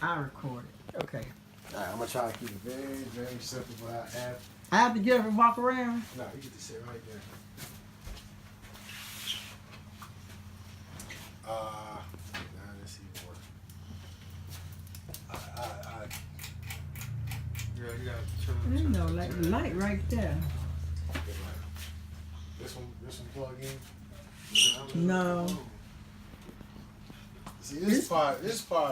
I recorded. Okay. All right, I'm gonna try to keep it very, very simple, but I have to get up and walk around. no, you get to sit right there. Now let's see more. Yeah, you gotta You know, like the light right there. This one plug in. No. See, this is part of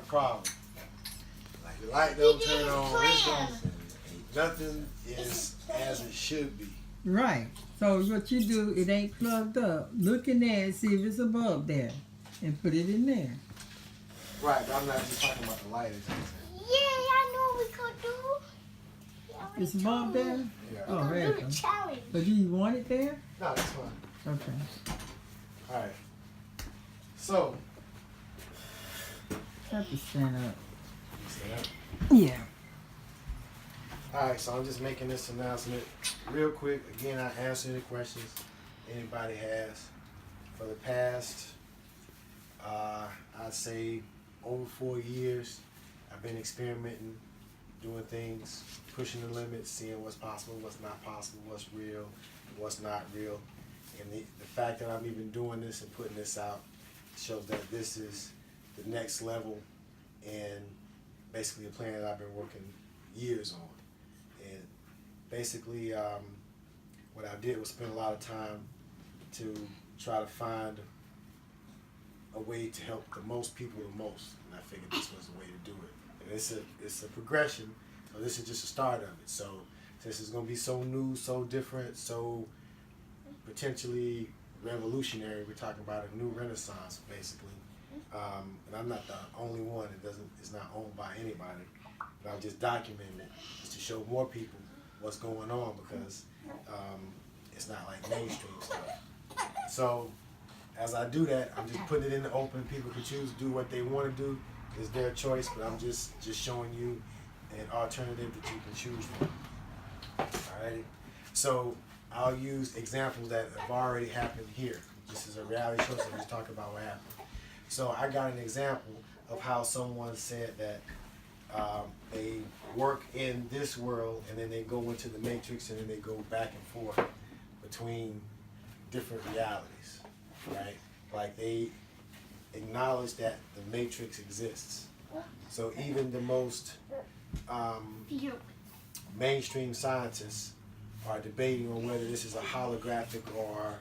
the problem. Like the light don't turn on. This don't. Nothing is as it should be. Right. So what you do, it ain't plugged up. Look in there and see if it's above there, and put it in there. Right, but I'm not just talking about the light. Yeah, I know what we could do. Yeah, It's above there. Yeah. Oh, we there could you do go. the challenge. But do you want it there? No, that's fine. Okay. All right. So. Have to stand up. You see that? Yeah. Alright, so I'm just making this announcement real quick. Again, I answer any questions anybody has. For the past, I'd say over 4 years, I've been experimenting, doing things, pushing the limits, seeing what's possible, what's not possible, what's real, what's not real. And the fact that I'm even doing this and putting this out shows that this is the next level and basically a plan that I've been working years on. And basically, what I did was spend a lot of time to try to find a way to help the most people the most. And I figured this was the way to do it. And it's a progression, so this is just the start of it. So this is going to be so new, so different, so potentially revolutionary. We're talking about a new renaissance, basically. And I'm not the only one. It's not owned by anybody. But I'm just documenting it just to show more people what's going on because it's not like mainstream stuff. So as I do that, I'm just putting it in the open. People can choose to do what they want to do. It's their choice, but I'm just showing you an alternative that you can choose from. Alrighty. So I'll use examples that have already happened here. This is a reality show, so let's talk about what happened. So I got an example of how someone said that they work in this world and then they go into the matrix and then they go back and forth between different realities, right? Like they acknowledge that the matrix exists. So even the most mainstream scientists are debating on whether this is a holographic or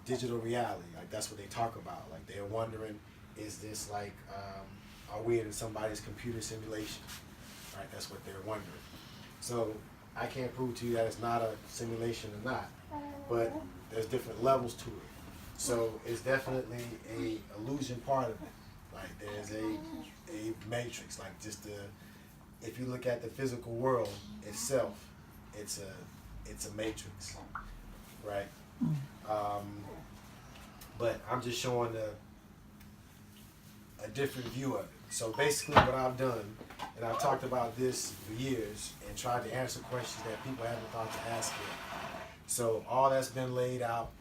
digital reality. Like that's what they talk about. Like they're wondering, is this like, are we in somebody's computer simulation? Right, that's what they're wondering. So I can't prove to you that it's not a simulation or not, but there's different levels to it. So it's definitely a illusion part of it. Like there's a matrix, like just if you look at the physical world itself, it's a matrix, right? But I'm just showing a different view of it. So basically what I've done, and I've talked about this for years and tried to answer questions that people haven't thought to ask yet. So all that's been laid out.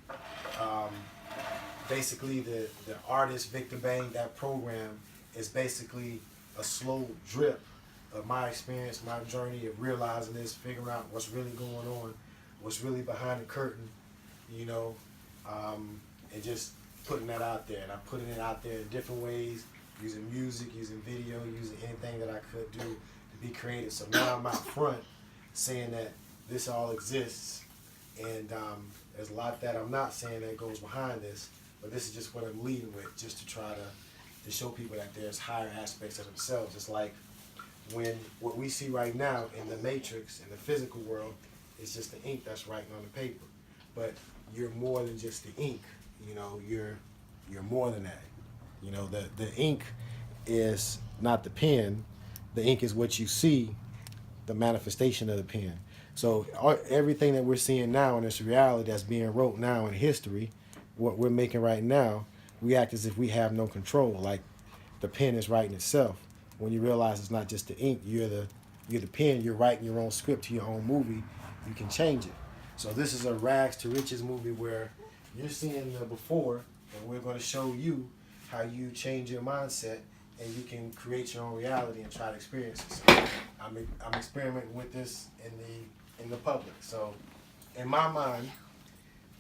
Basically the artist Vikter, that program is basically a slow drip of my experience, my journey of realizing this, figuring out what's really going on, what's really behind the curtain, you know, and just putting that out there. And I'm putting it out there in different ways, using music, using video, using anything that I could do to be creative. So now I'm out front saying that this all exists, and there's a lot that I'm not saying that goes behind this, but this is just what I'm leading with, just to try to show people that there's higher aspects of themselves. It's like when what we see right now in the matrix, in the physical world, is just the ink that's writing on the paper. But you're more than just the ink, you know, you're more than that. You know, the ink is not the pen, the ink is what you see, the manifestation of the pen. So everything that we're seeing now in this reality that's being wrote now in history, what we're making right now, we act as if we have no control, like the pen is writing itself. When you realize it's not just the ink, you're the pen, you're writing your own script to your own movie, you can change it. So this is a rags to riches movie where you're seeing the before, and we're going to show you how you change your mindset and you can create your own reality and try to experience it. So I'm experimenting with this in the public. So in my mind,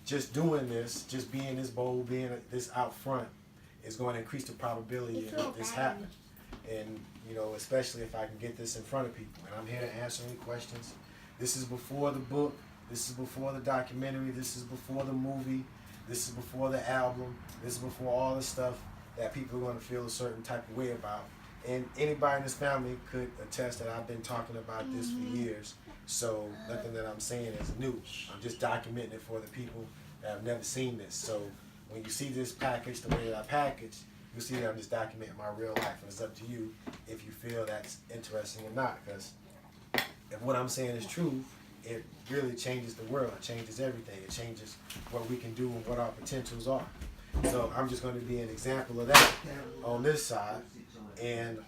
just doing this, just being this bold, being this out front, is going to increase the probability of this happening. And especially if I can get this in front of people. And I'm here to answer any questions. This is before the book. This is before the documentary. This is before the movie. This is before the album. This is before all the stuff that people are going to feel a certain type of way about. And anybody in this family could attest that I've been talking about this for years. So nothing that I'm saying is new. I'm just documenting it for the people that have never seen this. So when you see this package the way that I package, you'll see that I'm just documenting my real life. And it's up to you if you feel that's interesting or not. Because if what I'm saying is true, it really changes the world. It changes everything. It changes what we can do and what our potentials are. So I'm just going to be an example of that on this side. And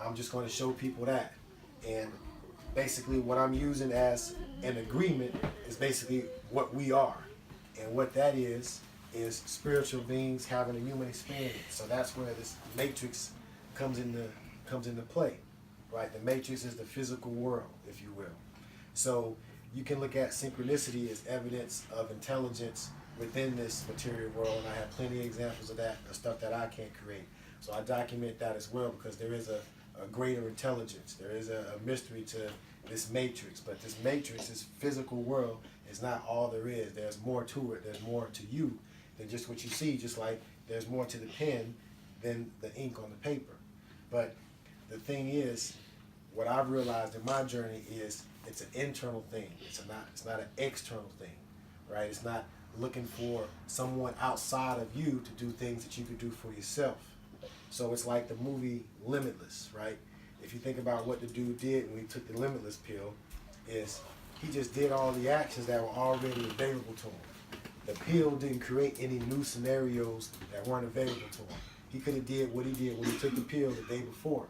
I'm just going to show people that. And basically what I'm using as an agreement is basically what we are. And what that is spiritual beings having a human experience. So that's where this matrix comes into play, right? The matrix is the physical world, if you will. So you can look at synchronicity as evidence of intelligence within this material world, and I have plenty of examples of that, of stuff that I can't create. So I document that as well because there is a greater intelligence. There is a mystery to this matrix, but this matrix, this physical world, is not all there is. There's more to it. There's more to you than just what you see, just like there's more to the pen than the ink on the paper. But the thing is, what I've realized in my journey is it's an internal thing. It's not an external thing, right? It's not looking for someone outside of you to do things that you could do for yourself. So it's like the movie Limitless, right? If you think about what the dude did when he took the Limitless pill, is he just did all the actions that were already available to him. The pill didn't create any new scenarios that weren't available to him. He could have did what he did when he took the pill the day before,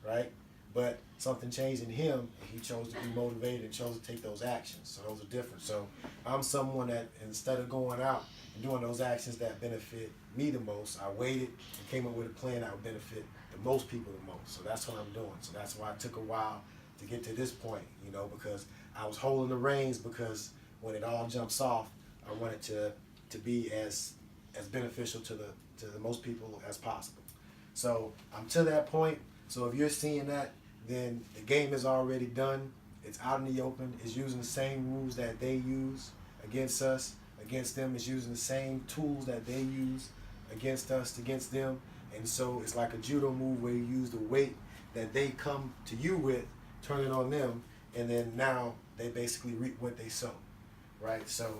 right? But something changed in him, and he chose to be motivated and chose to take those actions. So those are different. So I'm someone that instead of going out and doing those actions that benefit me the most, I waited and came up with a plan that would benefit the most people the most. So that's what I'm doing. So that's why it took a while to get to this point, because I was holding the reins, because when it all jumps off, I wanted to be as beneficial to the most people as possible. So I'm to that point. So if you're seeing that, then the game is already done. It's out in the open. It's using the same rules that they use against us, against them. It's using the same tools that they use against us, against them. And so it's like a judo move where you use the weight that they come to you with, turn it on them, and then now they basically reap what they sow, right? So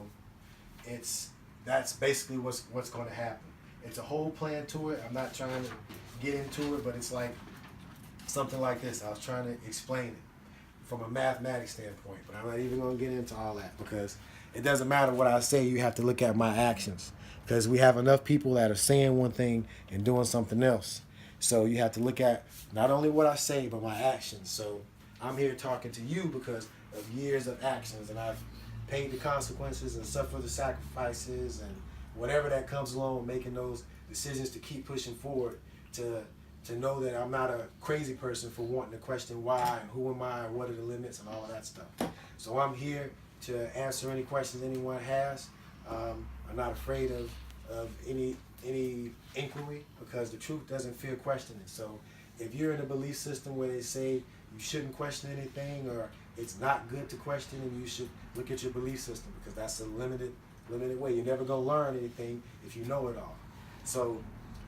that's basically what's going to happen. It's a whole plan to it. I'm not trying to get into it, but it's like something like this. I was trying to explain it from a mathematics standpoint, but I'm not even going to get into all that because it doesn't matter what I say. You have to look at my actions, because we have enough people that are saying one thing and doing something else. So you have to look at not only what I say, but my actions. So I'm here talking to you because of years of actions, and I've paid the consequences and suffered the sacrifices and whatever that comes along with making those decisions to keep pushing forward, to know that I'm not a crazy person for wanting to question why and who am I and what are the limits and all of that stuff. So I'm here to answer any questions anyone has. I'm not afraid of any inquiry, because the truth doesn't fear questioning. So if you're in a belief system where they say you shouldn't question anything, or it's not good to question, and you should look at your belief system, because that's a limited way. You're never going to learn anything if you know it all. So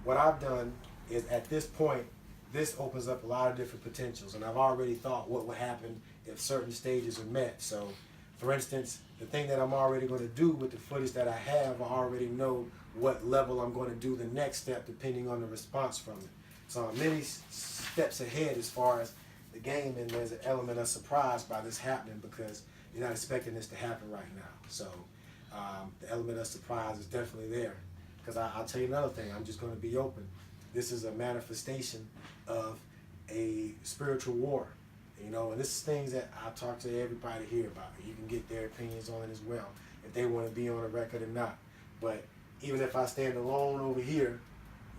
what I've done is, at this point, this opens up a lot of different potentials, and I've already thought what would happen if certain stages are met. So for instance, the thing that I'm already going to do with the footage that I have, I already know what level I'm going to do the next step depending on the response from it. So I'm many steps ahead as far as the game, and there's an element of surprise by this happening because you're not expecting this to happen right now. So the element of surprise is definitely there, because I'll tell you another thing. I'm just going to be open. This is a manifestation of a spiritual war, and this is things that I talk to everybody here about. You can get their opinions on it as well, if they want to be on a record or not. But even if I stand alone over here,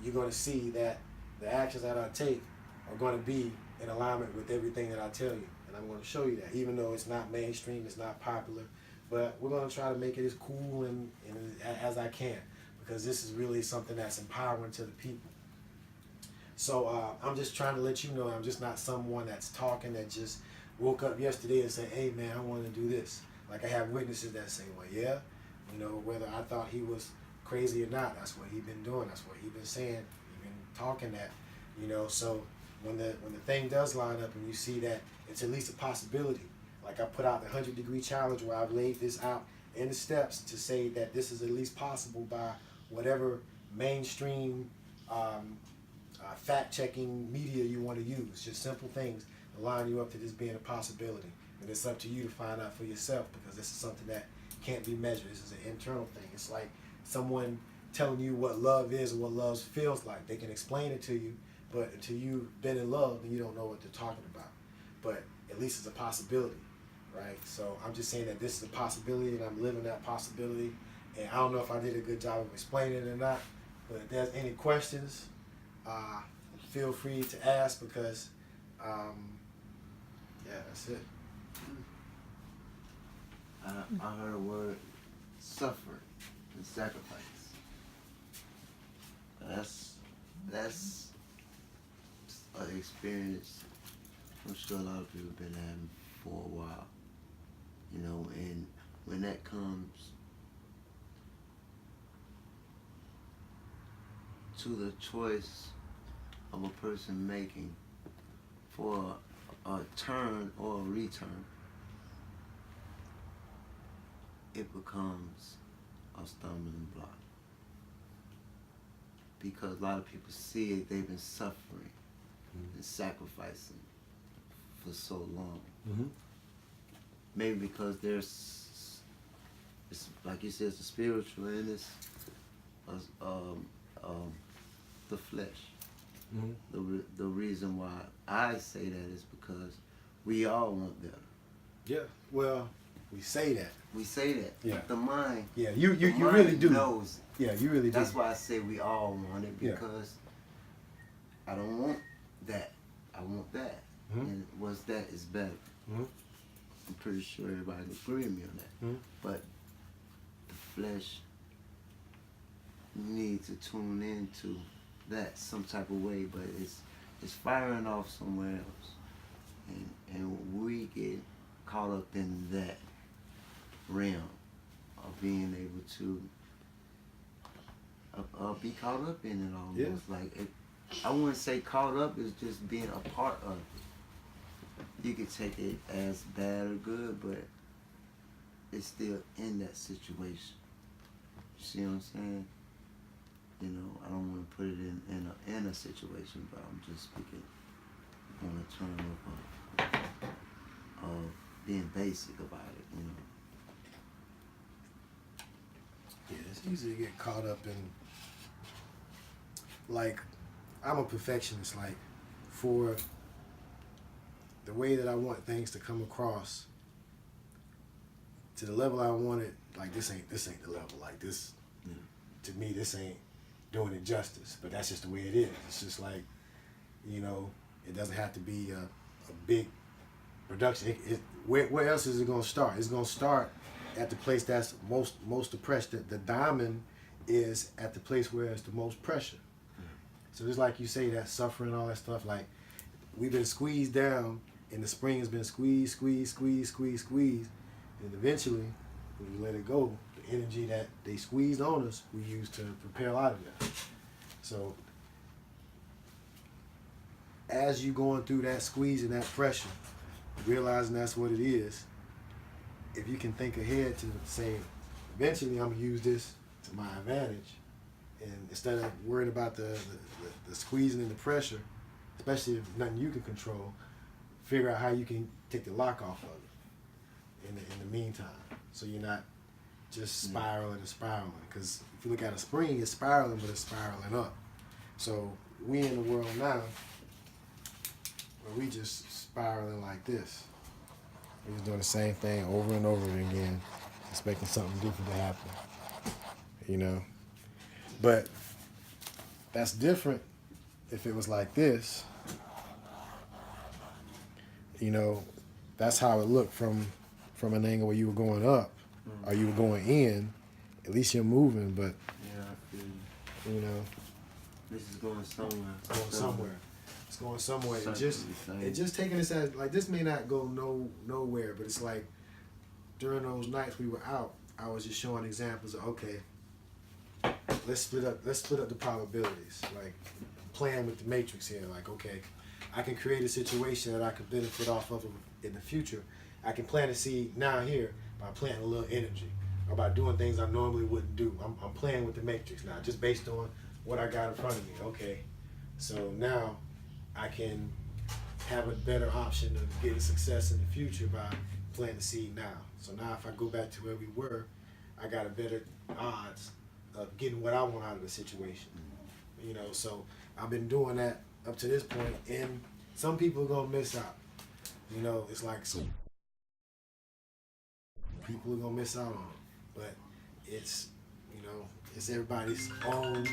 you're going to see that the actions that I take are going to be in alignment with everything that I tell you. And I'm going to show you that, even though it's not mainstream, it's not popular, but we're going to try to make it as cool and as I can, because this is really something that's empowering to the people. So I'm just trying to let you know I'm just not someone that's talking that just woke up yesterday and said, hey man, I want to do this. Like I have witnesses that say, well, yeah, you know, whether I thought he was crazy or not, that's what he's been doing. That's what he's been saying. He's been talking that, you know. So when the thing does line up and you see that it's at least a possibility, like I put out the 100-degree challenge where I've laid this out in the steps to say that this is at least possible by whatever mainstream fact-checking media you want to use. Just simple things to line you up to this being a possibility. And it's up to you to find out for yourself, because this is something that can't be measured. This is an internal thing. It's like someone telling you what love is or what love feels like. They can explain it to you, but until you've been in love, then you don't know what they're talking about. But at least it's a possibility, right? So I'm just saying that this is a possibility, and I'm living that possibility. And I don't know if I did a good job of explaining it or not, but if there's any questions, feel free to ask, because yeah, that's it. I heard a word, suffering and sacrifice. That's an experience I'm sure a lot of people have been having for a while, you know. And when that comes to the choice of a person making for a turn or a return, it becomes a stumbling block. Because a lot of people see it, they've been suffering and sacrificing for so long. Maybe because there's, it's, like you said, it's a spiritual and it's the flesh. The reason why I say that is because we all want better. Yeah, well, we say that. We say that. Yeah. But the mind. Yeah, you mind really do. Knows it. Yeah, you really do. That's why I say we all want it, because I don't want that. I want that. And what's that is better. I'm pretty sure everybody would agree with me on that. But the flesh needs to tune into that some type of way, but it's firing off somewhere else. And we get caught up in that realm of being able to be caught up in it almost. Like I wouldn't say caught up, is just being a part of it. You could take it as bad or good, but it's still in that situation. You see what I'm saying? You know, I don't want to put it in a situation, but I'm just speaking on a term of being basic about it, you know. Yeah, it's easy to get caught up in, like, I'm a perfectionist, like, for the way that I want things to come across to the level I want it, like, this ain't the level, like, this, to me, this ain't doing it justice, but that's just the way it is. It's just like, you know, it doesn't have to be a big production. Where else is it going to start? It's going to start at the place that's most depressed. The diamond is at the place where it's the most pressure. So just like you say, that suffering, all that stuff, like we've been squeezed down, and the spring has been squeezed, and eventually, when you let it go, the energy that they squeezed on us, we use to propel out of that. So as you going through that squeeze and that pressure, realizing that's what it is, if you can think ahead to say, eventually I'm gonna use this to my advantage, and instead of worrying about the squeezing and the pressure, especially if nothing you can control, figure out how you can take the lock off of it in the meantime, so you're not just spiraling and spiraling. Because if you look at a spring, it's spiraling, but it's spiraling up. So we in the world now where we just spiraling like this. We're just doing the same thing over and over again, expecting something different to happen, you know? But that's different if it was like this, you know, that's how it looked from an angle where you were going up or you were going in. At least you're moving, but Yeah, I feel you. you know, This is going somewhere. it's going somewhere. It's going somewhere. Something It just taking this as like this may not go nowhere, but it's like during those nights we were out, I was just showing examples of okay, let's split up the probabilities. Like playing with the matrix here. Like okay, I can create a situation that I could benefit off of in the future. I can plant a seed now here by planting a little energy or by doing things I normally wouldn't do. I'm playing with the matrix now, just based on what I got in front of me. Okay, so now I can have a better option of getting success in the future by planting the seed now. So now if I go back to where we were, I got a better odds of getting what I want out of the situation. You know, so I've been doing that up to this point, and some people are gonna miss out. You know, it's like some people are gonna miss out on it, but it's, you know, it's everybody's own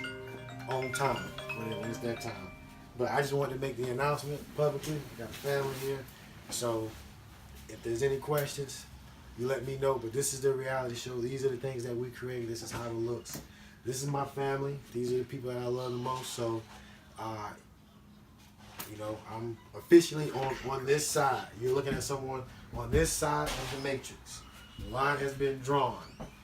time when it's that time. But I just wanted to make the announcement publicly. Got a family here, so if there's any questions, you let me know. But this is the reality show. These are the things that we create. This is how it looks. This is my family. These are the people that I love the most. So, you know, I'm officially on this side. You're looking at someone on this side of the matrix. The line has been drawn,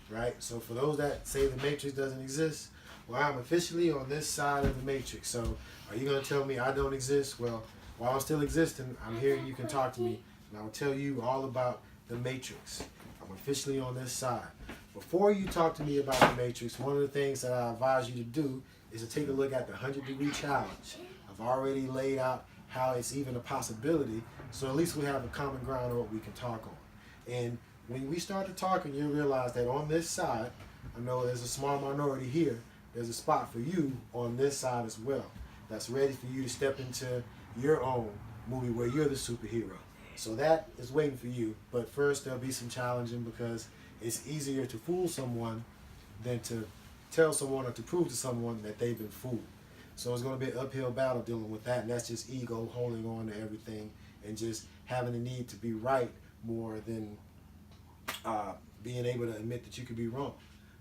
right? So for those that say the matrix doesn't exist, well, I'm officially on this side of the matrix. So are you going to tell me I don't exist? Well, while I'm still existing, I'm here and you can talk to me, and I'll tell you all about the matrix. I'm officially on this side. Before you talk to me about the matrix, one of the things that I advise you to do is to take a look at the 100-degree challenge. I've already laid out how it's even a possibility, so at least we have a common ground on what we can talk on. And when we start to talking, you'll realize that on this side, I know there's a small minority here, there's a spot for you on this side as well that's ready for you to step into your own movie where you're the superhero. So that is waiting for you, but first there'll be some challenging because it's easier to fool someone than to tell someone or to prove to someone that they've been fooled. So it's going to be an uphill battle dealing with that, and that's just ego holding on to everything and just having the need to be right more than being able to admit that you could be wrong.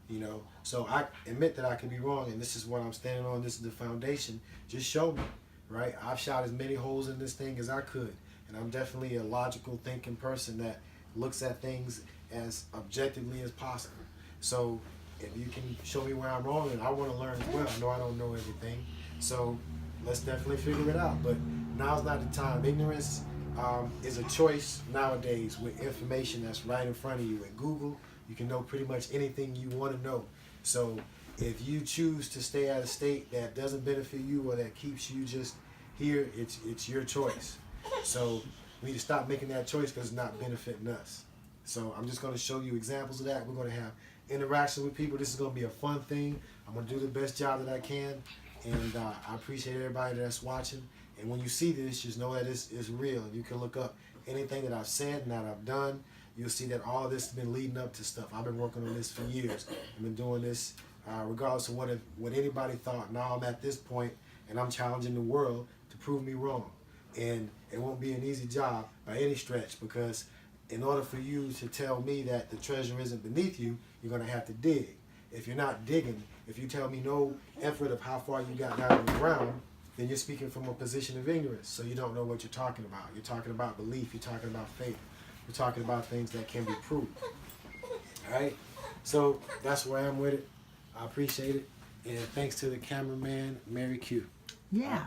You know, so I admit that I can be wrong, and this is what I'm standing on. This is the foundation. Just show me, right? I've shot as many holes in this thing as I could, and I'm definitely a logical thinking person that looks at things as objectively as possible. So if you can show me where I'm wrong, and I want to learn as well. I know I don't know everything, so let's definitely figure it out. But now's not the time. Ignorance is a choice nowadays with information that's right in front of you. At Google, you can know pretty much anything you want to know. So if you choose to stay at a state that doesn't benefit you or that keeps you just here, it's your choice. So we need to stop making that choice because it's not benefiting us. So I'm just going to show you examples of that. We're going to have interaction with people. This is going to be a fun thing. I'm going to do the best job that I can. And I appreciate everybody that's watching. And when you see this, just know that it's real. You can look up anything that I've said and that I've done. You'll see that all this has been leading up to stuff. I've been working on this for years. I've been doing this regardless of what anybody thought. Now I'm at this point, and I'm challenging the world to prove me wrong. And it won't be an easy job by any stretch, because in order for you to tell me that the treasure isn't beneath you, you're going to have to dig. If you're not digging, if you tell me no effort of how far you got down on the ground, then you're speaking from a position of ignorance. So you don't know what you're talking about. You're talking about belief. You're talking about faith. You're talking about things that can be proved. All right? So that's where I am with it. I appreciate it. And thanks to the cameraman, Mary Q. Yeah.